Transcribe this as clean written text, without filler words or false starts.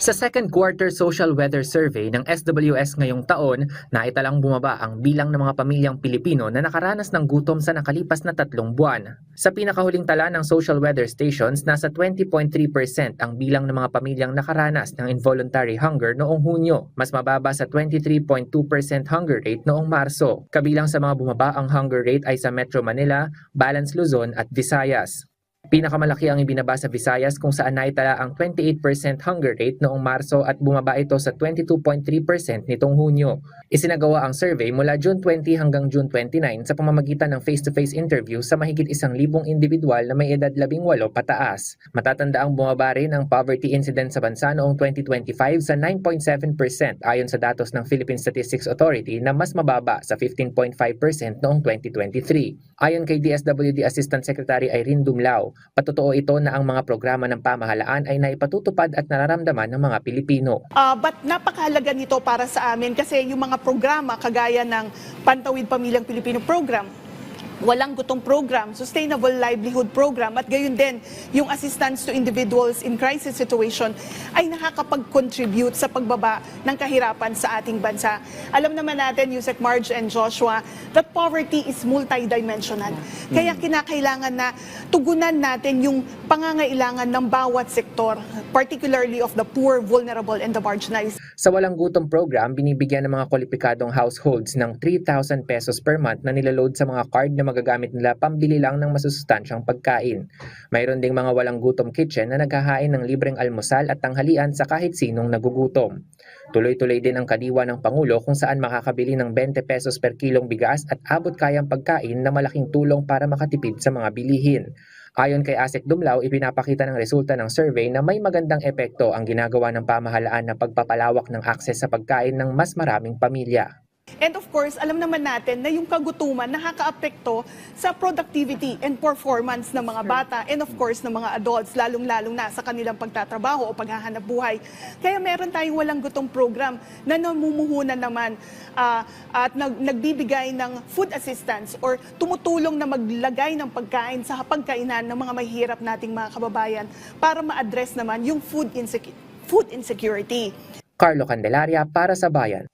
Sa second quarter social weather survey ng SWS ngayong taon, naitalang bumaba ang bilang ng mga pamilyang Pilipino na nakaranas ng gutom sa nakalipas na 3 buwan. Sa pinakahuling tala ng social weather stations, nasa 20.3% ang bilang ng mga pamilyang nakaranas ng involuntary hunger noong Hunyo, mas mababa sa 23.2% hunger rate noong Marso. Kabilang sa mga bumaba ang hunger rate ay sa Metro Manila, Balance Luzon at Visayas. Pinakamalaki ang ibinaba sa Visayas kung saan naitala ang 28% hunger rate noong Marso at bumaba ito sa 22.3% nitong Hunyo. Isinagawa ang survey mula June 20 hanggang June 29 sa pamamagitan ng face-to-face interview sa mahigit 1,000 individual na may edad 18 pataas. Matatanda ang bumaba rin ang poverty incidence sa bansa noong 2025 sa 9.7% ayon sa datos ng Philippine Statistics Authority na mas mababa sa 15.5% noong 2023. Ayon kay DSWD Assistant Secretary Irene Dumlao, patotoo ito na ang mga programa ng pamahalaan ay naipatutupad at nararamdaman ng mga Pilipino. But napakahalaga nito para sa amin kasi yung mga programa kagaya ng Pantawid Pamilyang Pilipino Program, Walang Gutom Program, Sustainable Livelihood Program at gayon din yung assistance to individuals in crisis situation ay nakakapag-contribute sa pagbaba ng kahirapan sa ating bansa. Alam naman natin, Yusek Marge and Joshua, that poverty is multidimensional. Kaya kinakailangan na tugunan natin yung pangangailangan ng bawat sektor, particularly of the poor, vulnerable, and the marginalized. Sa Walang Gutom program, binibigyan ng mga kwalipikadong households ng 3,000 pesos per month na nilaload sa mga card na magagamit nila pambili lang ng masusustansyang pagkain. Mayroon ding mga Walang Gutom kitchen na naghahain ng libreng almusal at tanghalian sa kahit sinong nagugutom. Tuloy-tuloy din ang kadiwa ng Pangulo kung saan makakabili ng 20 pesos per kilong bigas at abot kayang pagkain na malaking tulong para makatipid sa mga bilihin. Ayon kay Asek Dumlao, ipinapakita ng resulta ng survey na may magandang epekto ang ginagawa ng pamahalaan na pagpapalawak ng akses sa pagkain ng mas maraming pamilya. And of course, alam naman natin na yung kagutuman nakakaapekto sa productivity and performance ng mga bata and of course ng mga adults, lalong-lalong na sa kanilang pagtatrabaho o paghahanap buhay. Kaya meron tayong Walang Gutom program na namumuhunan naman at nagbibigay ng food assistance or tumutulong na maglagay ng pagkain sa pagkainan ng mga mahihirap nating mga kababayan para ma-address naman yung food insecurity. Carlo Candelaria para sa Bayan.